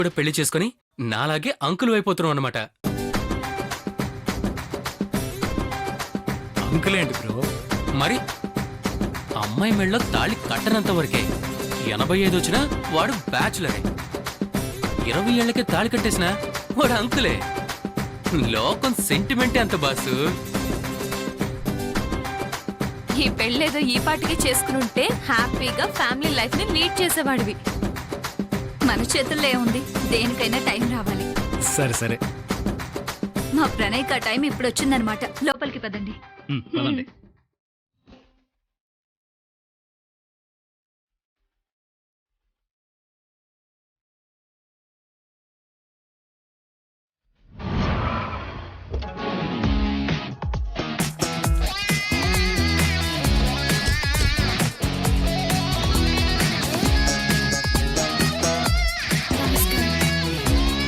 ఇప్పుడు పెళ్లి చేసుకుని నాలాగే అంకుల్ అయిపోతున్నావు అనమాట. అంకుల్ ఏంటి బ్రో? మరి అమ్మాయి మెళ్ళలో తాళి కట్టనంత వరకే. 85 వచ్చినా వాడు బ్యాచులరే. 20 ఏళ్లకే తాళి కట్టేసినా వాడు అంకులే. లోకం సెంటిమెంటే అంత బాసు. ఈ పెళ్ళేదో ఈ పాటికి చేసుకునుంటే హ్యాపీగా ఫ్యామిలీ లైఫ్ ని లీడ్ చేసేవాడివి. మన చేతుల్లో ఏముంది, దేనికైనా టైం రావాలి. సరే సరే, మా ప్రణయ్కి ఆ టైం ఇప్పుడు వచ్చిందనమాట. లోపలికి పదండి. పదండి.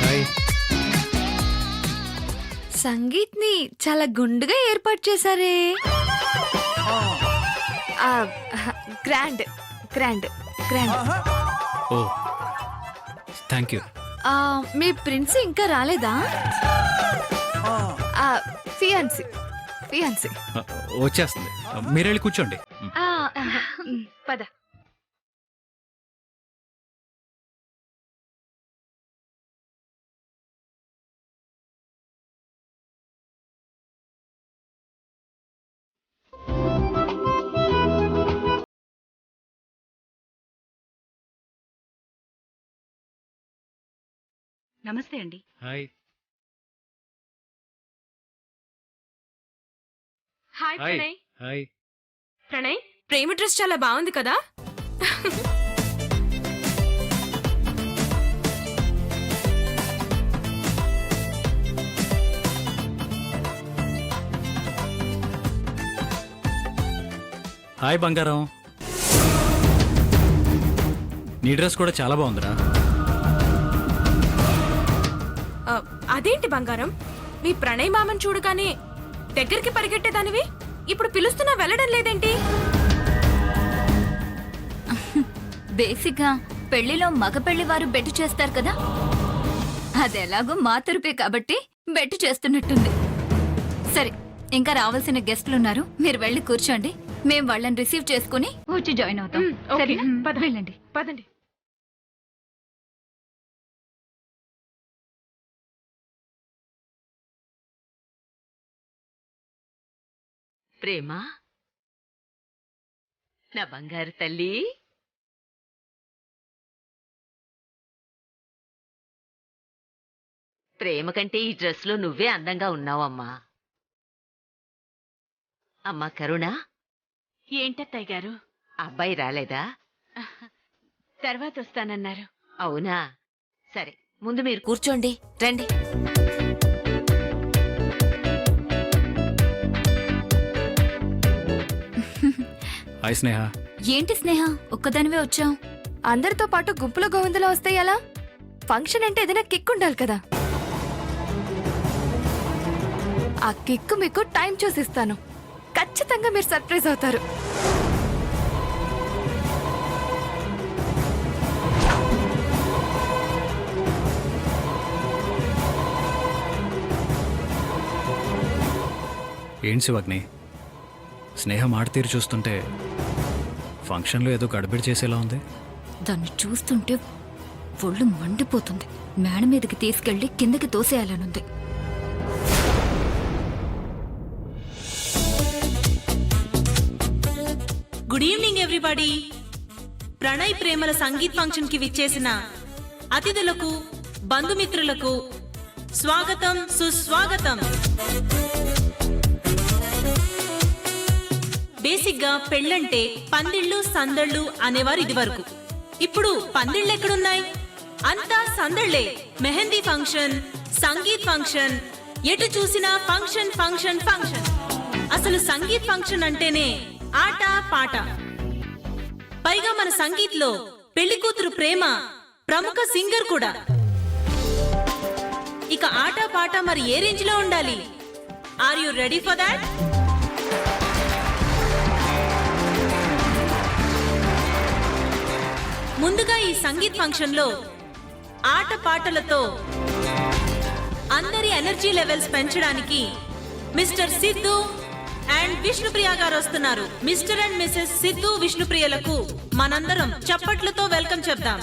హాయ్. సంగీత్ ని చాలా గుండుగా ఏర్పాటు చేశారే. Grand grand grand. Oh thank you. మీ ప్రిన్స్ ఇంకా రాలేదా? Fiancee fiancee. వచ్చేస్తుంది, మీరు వెళ్ళి కూర్చోండి. పద. నమస్తే అండి. Hi. Hi hi. Pranay. Hi. Pranay, Prema dress చాలా బాగుంది కదా. హాయ్ బంగారం, నీ డ్రెస్ కూడా చాలా బాగుందిరా. అదేంటి బంగారం, మీ ప్రణయ్ మామని చూడగానే దగ్గరికి పరిగెట్టేదానివి ఇప్పుడు పిలుస్తున్నా వెళ్ళడం లేదేంటి? బేసిక్ గా పెళ్లిలో మగ పెళ్లి వారు బెట్టు చేస్తారు కదా, అది ఎలాగో మా తరపే కాబట్టి బెట్టు చేస్తున్నట్టుంది. సరే, ఇంకా రావాల్సిన గెస్ట్లు ఉన్నారు, మీరు వెళ్ళి కూర్చోండి. మేం వాళ్ళని రిసీవ్ చేసుకుని వచ్చి జాయిన్ అవుతాం. ఓకే, సరేనా? పద. వెళ్ళండి. పదండి. ప్రేమ, నా బంగారు తల్లి. ప్రేమ కంటే ఈ డ్రెస్ లో నువ్వే అందంగా ఉన్నావమ్మా. అమ్మా కరుణ, ఏంటత్తయ్య గారు? అబ్బాయి రాలేదా? తర్వాత వస్తానన్నారు. అవునా, సరే ముందు మీరు కూర్చోండి, రండి. హాయ్ స్నేహ. ఏంటి స్నేహ, ఒక్కదానివే వచ్చావు? అందరితో పాటు గుంపులో గోవిందలో వస్తాయి ఎలా? ఫంక్షన్ అంటే ఏదైనా కిక్ ఉండాలి కదా. ఆ కిక్ మీకు టైం చూసిస్తాను, ఖచ్చితంగా మీరు సర్ప్రైజ్ అవుతారు. ఏంటి శివగ్ని, స్నేహ మాట తీరు చూస్తుంటే ఫంక్షన్లో ఏదో గడబిడి చేసేలా ఉంది. దాన్ని చూస్తుంటే ఒళ్ళు మండిపోతుంది. మేడ మీదకి తీసుకెళ్లి కిందకి తోసేయాలనుంది. Good evening everybody. ప్రణయ్ ప్రేమల సంగీత్ ఫంక్షన్ కి విచ్చేసిన అతిథులకు, బంధుమిత్రులకు స్వాగతం, సుస్వాగతం. బేసిక్ గా పెళ్ళంటే పందిళ్ళు, సందళ్ళు అనేవారు ఇది వరకు. ఇప్పుడు పందిళ్ళు ఎక్కడున్నాయి? అంతా సందళ్లే. మెహందీ ఫంక్షన్, సంగీత్ ఫంక్షన్, ఎటు చూసినా ఫంక్షన్ ఫంక్షన్ ఫంక్షన్. అసలు సంగీత్ ఫంక్షన్ అంటేనే ఆట పాట. పైగా మన సంగీత్ లో పెళ్లి కూతురు ప్రేమ ప్రముఖ సింగర్ కూడా. ఇక ఆట పాట మరి ఏ రేంజ్ లో ఉండాలి? Are you ready for that? ముందుగా ఈ సంగీత్ ఫంక్షన్ లో ఆటపాటలతో అందరి ఎనర్జీ లెవెల్స్ పెంచడానికి మిస్టర్ సిద్ధు అండ్ విష్ణుప్రియ గారు వస్తున్నారు. మిస్టర్ అండ్ మిసెస్ సిద్ధు విష్ణుప్రియలకు మనందరం చప్పట్లతో వెల్కమ్ చెప్దాం.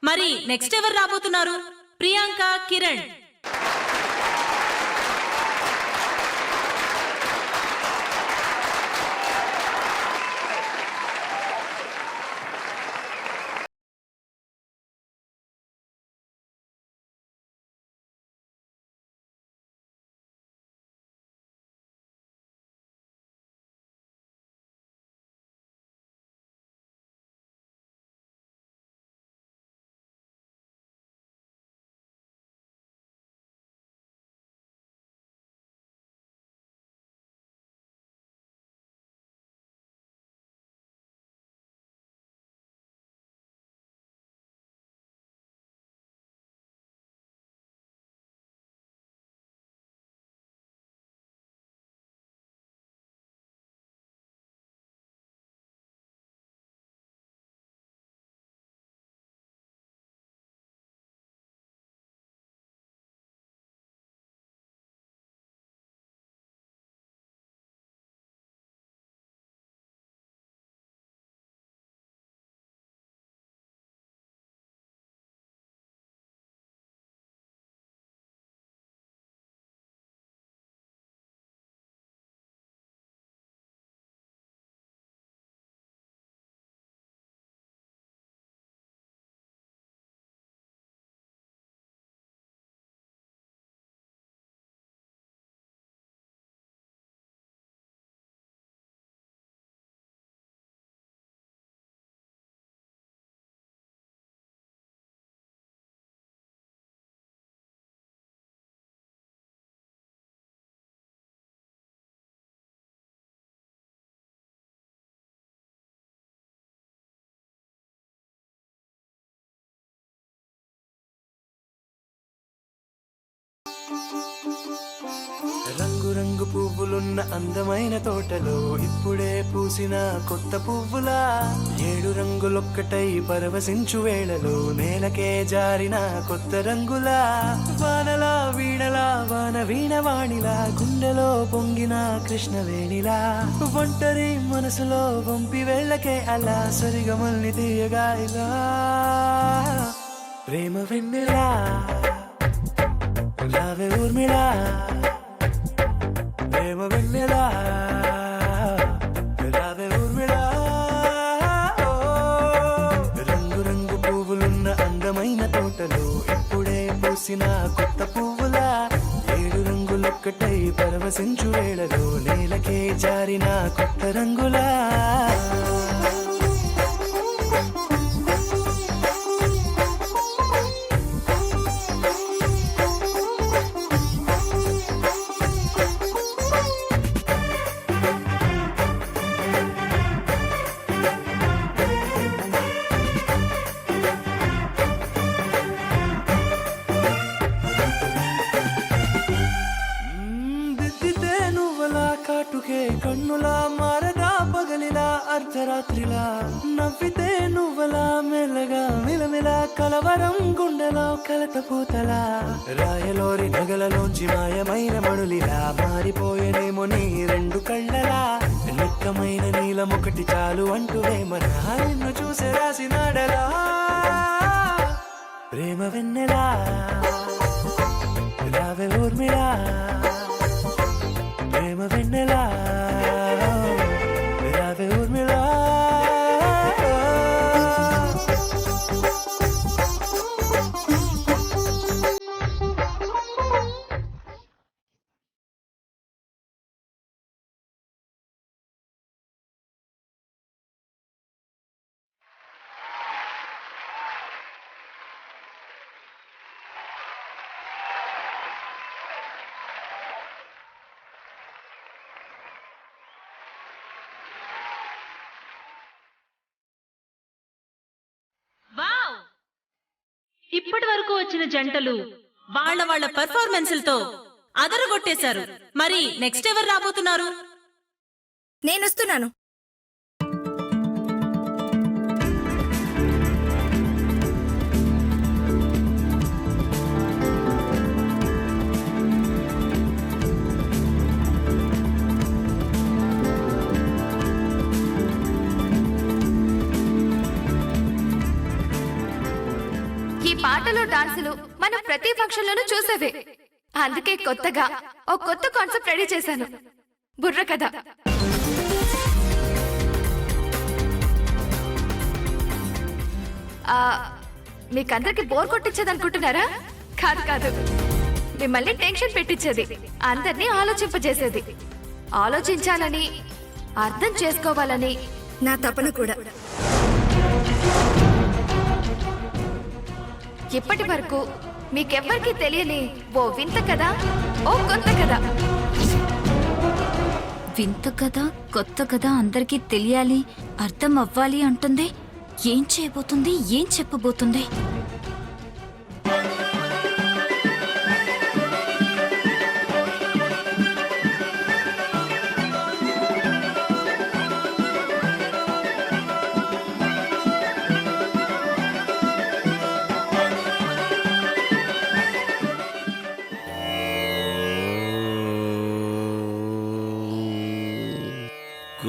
మరి నెక్స్ట్ ఎవరు రాబోతున్నారు? ప్రియాంక, కిరణ్. రంగు రంగు పువ్వులున్న అందమైన తోటలో ఇప్పుడే పూసిన కొత్త పువ్వులా 7 రంగులొక్కటై పరవశించు వేళలో నేలకే జారిన కొత్త రంగులా వానలా వీణలా వాన వీణవాణిలా గుండెలో పొంగిన కృష్ణవేణిలా ఒంటరి మనసులో వంపి వెళ్ళకే అలా సరిగమల్ని తీయగా ఇలా ప్రేమ వెన్నెలా రావే ఊర్మిళా ప్రేమ వెన్నెలా రావే ఊర్మిళా రంగు రంగు పువ్వులున్న అందమైన తోటలో ఇప్పుడే పూసిన కొత్త పువ్వులా 7 రంగులొక్కటై పరవశించు వేళలో నేలకే జారిన కొత్త రంగులా దిద్దితే నువ్వలా కాటుకే కన్నులా మారగా పగలిలా అర్ధరాత్రిలా నవ్వితే నువ్వలా మెల్లగా మిలమిలా కలవరం గుండెలో కలత పూతలా రాయలోరి నగలలోంచి మాయమైన మణులిలా మారిపోయేనేమో నీ 2 కళ్ళలా నిక్కమైన నీలమొకటి చాలు అంటూ వేమనా నిన్ను చూసే రాసినాడలా ప్రేమ వెన్నెలా రావే ఊర్మిళా ప్రేమ వెన్నెలా రావే ఊర్మిళా వావ్! ఇప్పటి వరకు వచ్చిన జంటలు వాళ్ళ పెర్ఫార్మెన్స్లతో అదరగొట్టేశారు. మరి నెక్స్ట్ ఎవరు రాబోతున్నారు? నేనొస్తున్నాను. ఈ పాటలు డాన్సులు మనం ప్రతి ఫంక్షన్ లోనూ చూసేవే. అందుకే కొత్తగా ఓ కొత్త కాన్సెప్ట్ రెడీ చేశాను. బుర్ర కథ. మీకందరికి బోర్ కొట్టించేది అనుకుంటున్నారా? కాదు కాదు, మిమ్మల్ని టెన్షన్ పెట్టించేది, అందరినీ ఆలోచింపజేసేది. ఆలోచించాలని, అర్థం చేసుకోవాలని నా తపన కూడా. ఇప్పటి వరకు మీకెవ్వరికీ తెలియని ఓ వింత కథ, ఓ కొత్త కథ. వింత కథ, కొత్త కథ అందరికీ తెలియాలి, అర్థం అవ్వాలి అంటుంది. ఏం చేయబోతుంది, ఏం చెప్పబోతుంది?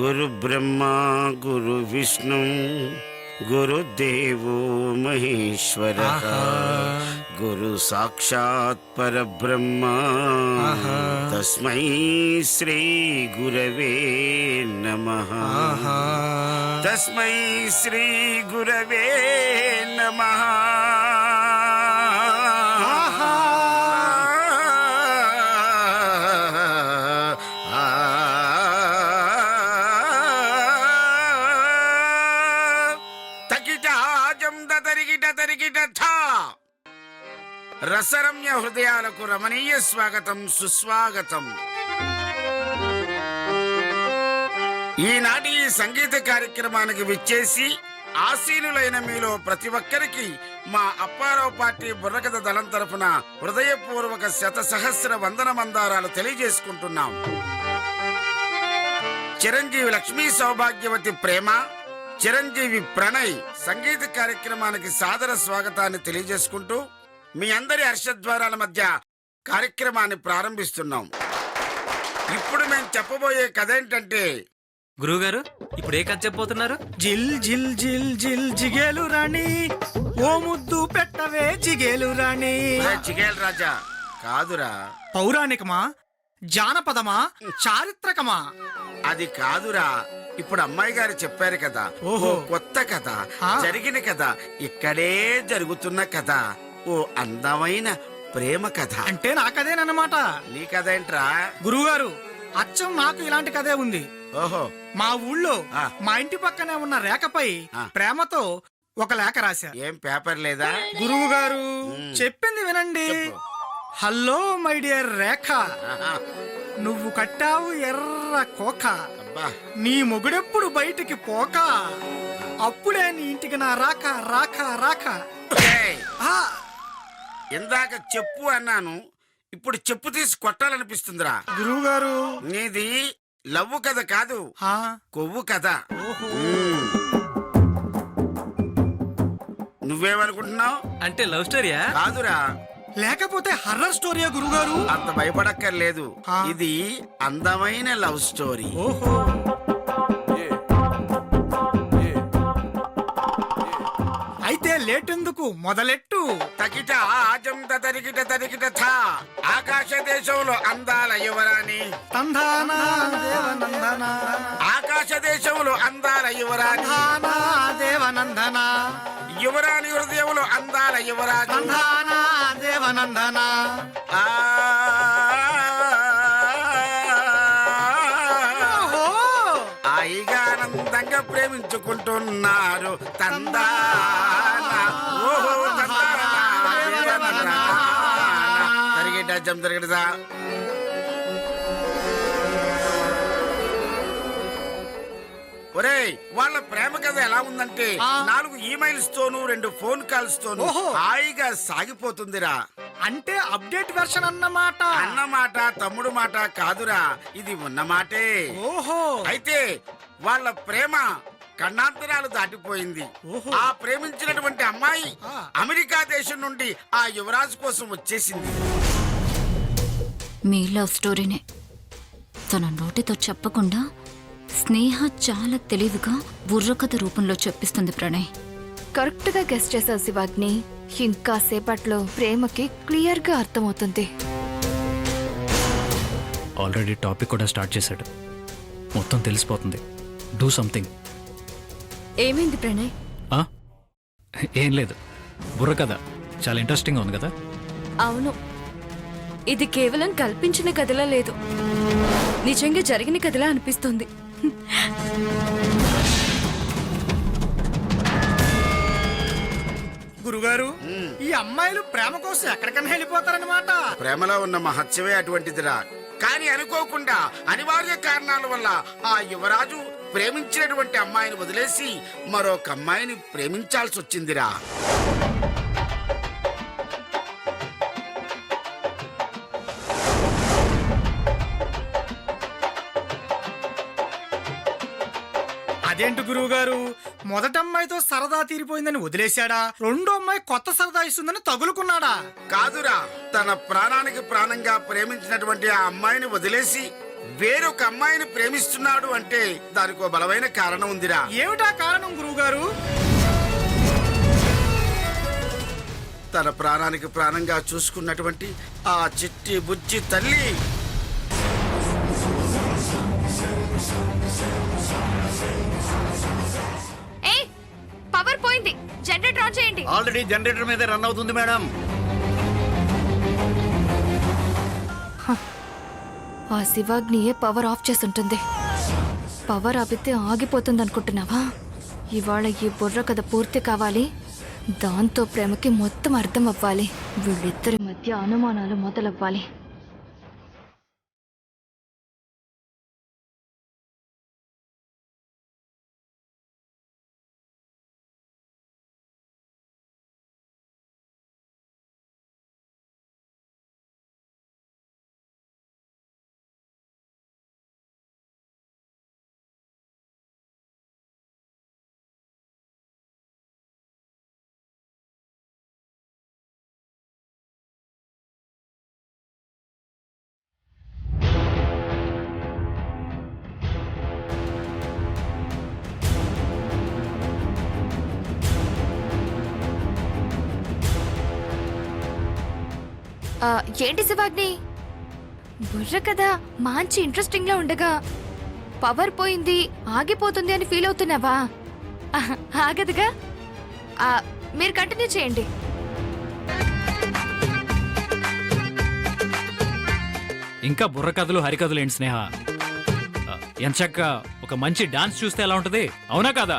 గురు బ్రహ్మ గురు విష్ణు గురుదేవో మహేశ్వర గురు సాక్షాత్ పరబ్రహ్మ తస్మై శ్రీ గురవే నమః తస్మై శ్రీ గురవే నమః రసరమ్య హృదయాలకు రమణీయ స్వాగతం, సుస్వాగతం. ఈనాటి ఈ సంగీత కార్యక్రమానికి విచ్చేసి ఆసీనులైన మీలో ప్రతి ఒక్కరికి మా అప్పారావు పార్టీ బుర్రకథ దళం తరఫున హృదయపూర్వక శతసహస్ర వందన మందారాలు తెలియజేసుకుంటున్నాం. చిరంజీవి లక్ష్మీ సౌభాగ్యవతి ప్రేమ, చిరంజీవి ప్రణయ్ సంగీత కార్యక్రమానికి సాదర స్వాగతాన్ని తెలియజేసుకుంటూ మీ అందరి హర్షద్వారాల మధ్య కార్యక్రమాన్ని ప్రారంభిస్తున్నాం. ఇప్పుడు మేము చెప్పబోయే కథ ఏంటంటే, గురువుగారు ఇప్పుడు ఏ కథ చెప్పబోతున్నారు? జిల్ జిల్ జిల్ జిల్ జిగేలు రాణి, ఓ ముద్దు పెట్టవే జిగేలు రాణి. ఒరే చిగేల్ రాజా కాదురా, పౌరాణికమా, జానపదమా, చారిత్రకమా? అది కాదురా. ఇప్పుడు అమ్మాయి గారు చెప్పారు కదా, ఓహో. ఓ కొత్త కథ, ఆ. జరిగిన కథ, ఇక్కడే జరుగుతున్న కథ, ఓ అందమైన ప్రేమ కథ. అంటే నాకదేనన్నమాట. నీ కథ ఏంట్రా? గురువుగారు, అచ్చం నాకు ఇలాంటి కథే ఉంది. ఓహో, మా ఊళ్ళో ఆ. మా ఇంటి పక్కనే ఉన్న రేఖపై ఆ. ప్రేమతో ఒక లేఖ రాశా. ఏం పేపర్ లేదా? గురువు గారు మ్. చెప్పింది వినండి. చెప్పు. హలో మై డియర్ రేఖ, ఆహా. నువ్వు కట్టావు ఎర్ర కోక, అబ్బా, నీ మొగుడెప్పుడు బయటికి పోక, అప్పుడే నీ ఇంటికి నా రాక రాక రాక. ఏయ్, ఆ, ఇందాక చెప్పు అన్నాను, ఇప్పుడు చెప్పు తీసి కొట్టాలనిపిస్తుందిరా. గురువు గారు. నీది లవ్వు కథ కాదు, ఆ, కొవ్వు కథ. ఓహో. నువ్వేమనుకుంటున్నావు? అంటే లవ్ స్టోరీయా? కాదురా, లేకపోతే హర్రర్ స్టోరీయా గురుగారు? అంత భయపడక్కర్లేదు. ఆ. ఇది అందమైన లవ్ స్టోరీ. ఓహో. అయితే లేటెందుకు, మొదలెట్టు. తకిట ఆజం తరికిట తరికిట థా, ఆకాశ దేశంలో అందాల యువరాణి, తంధానా దేవనందన, ఆకాశ దేశంలో అందాల యువరాణి, తంధానా దేవనందన, యువరాణి హృదయంలో అందాల యువరాజు. తంధానా దేవనందన. ఆ, ఓహో. హాయిగా ఆనందంగా ప్రేమించుకుంటున్నారు. తందానా, ఓహో తందానా, దేవనందనా. తరిగిట జం తరిగిటదా. ఒరేయ్, వాళ్ళ ప్రేమ కథ ఎలా ఉందంటే, ఆ. 4 ఈమెయిల్స్ తోనూ 2 ఫోన్ కాల్స్ తోనూ ఓహో. హాయిగా సాగిపోతుందిరా. అంటే అప్డేట్ వెర్షన్ అన్నమాట. అన్నమాట తమ్ముడు మాట కాదురా, ఇది ఉన్నమాటే. ఓహో. అయితే వాళ్ళ ప్రేమ కన్నాంతరాలు దాటిపోయింది. ఓహో. ఆ ప్రేమించినటువంటి అమ్మాయి ఆ. అమెరికా దేశం నుండి ఆ యువరాజు కోసం వచ్చేసింది. మీ లవ్ స్టోరీనే తన నోటితో చెప్పకుండా స్నేహ చాలా తెలివిగా బుర్రకథ రూపంలో చెప్పిస్తుంది ప్రణయ్. కరెక్ట్ గా గెస్ట్ చేశావు శివాగ్ని. ఇంకా సేపట్లో ప్రేమకి క్లియర్ గా అర్థమవుతుంది. ఆల్రెడీ టాపిక్ కూడా స్టార్ట్ చేశాడు. మొత్తం తెలిసిపోతుంది. Do something. ఏమైంది ప్రణయ్? ఏం లేదు, బుర్ర కథ చాలా ఇంట్రెస్టింగ్గా ఉంది కదా. అవును, ఇది కేవలం కల్పించిన కథలా లేదు, నిజంగా జరిగిన కథలా అనిపిస్తుంది. గురుగారు, ఈ అమ్మాయిలు ప్రేమ కోసం ఎక్కడికైనా వెళ్ళిపోతారన్నమాట. ప్రేమలో ఉన్న మహత్యమే అటువంటిదిరా. కానీ అనుకోకుండా అనివార్య కారణాల వల్ల ఆ యువరాజు ప్రేమించినటువంటి అమ్మాయిని వదిలేసి మరొక అమ్మాయిని ప్రేమించాల్సి వచ్చిందిరా. అదేంటి గురువు గారు, మొదట అమ్మాయితో సరదా తీరిపోయిందని వదిలేశాడా, రెండో అమ్మాయి కొత్త సరదా ఇస్తుందని తగులుకున్నాడా? కాదురా, తన ప్రాణానికి ప్రాణంగా ప్రేమించినటువంటి ఆ అమ్మాయిని వదిలేసి వేరొక అమ్మాయిని ప్రేమిస్తున్నాడు అంటే దానికి ఒక బలమైన కారణం ఉందిరా. ఏమిటా కారణం గురువుగారు? తన ప్రాణానికి ప్రాణంగా చూసుకున్నటువంటి ఆ చిట్టి బుజ్జి తల్లి పవర్ పోయింది, జనరేటర్ ఆన్ చేయండి. ఆల్రెడీ జనరేటర్ మీద రన్ అవుతుంది మేడం. ఆ శివాగ్నియే పవర్ ఆఫ్ చేసుంటుంది. పవర్ ఆపితే ఆగిపోతుంది అనుకుంటున్నావా? ఇవాళ ఈ బుర్ర కథ పూర్తి కావాలి, దాంతో ప్రేమకి మొత్తం అర్థం అవ్వాలి, వీళ్ళిద్దరి మధ్య అనుమానాలు మొదలవ్వాలి. ఏంటి శివాగ్ని బుర్ర కదా మంచి ఇంట్రెస్టింగ్ గా ఉండగా పవర్ పోయింది ఆగిపోతుంది అని ఫీల్ అవుతున్నావా? ఆగదుగా. మీరు కంటిన్యూ చేయండి. ఇంకా బుర్ర కథలు హరికథలు ఏంటి స్నేహ? ఎంచక్క ఒక మంచి డాన్స్ చూస్తే ఎలా ఉంటది, అవునా కాదా?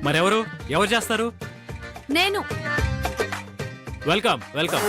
మరెవరు ఎవరు చేస్తారు? నేను. Welcome welcome.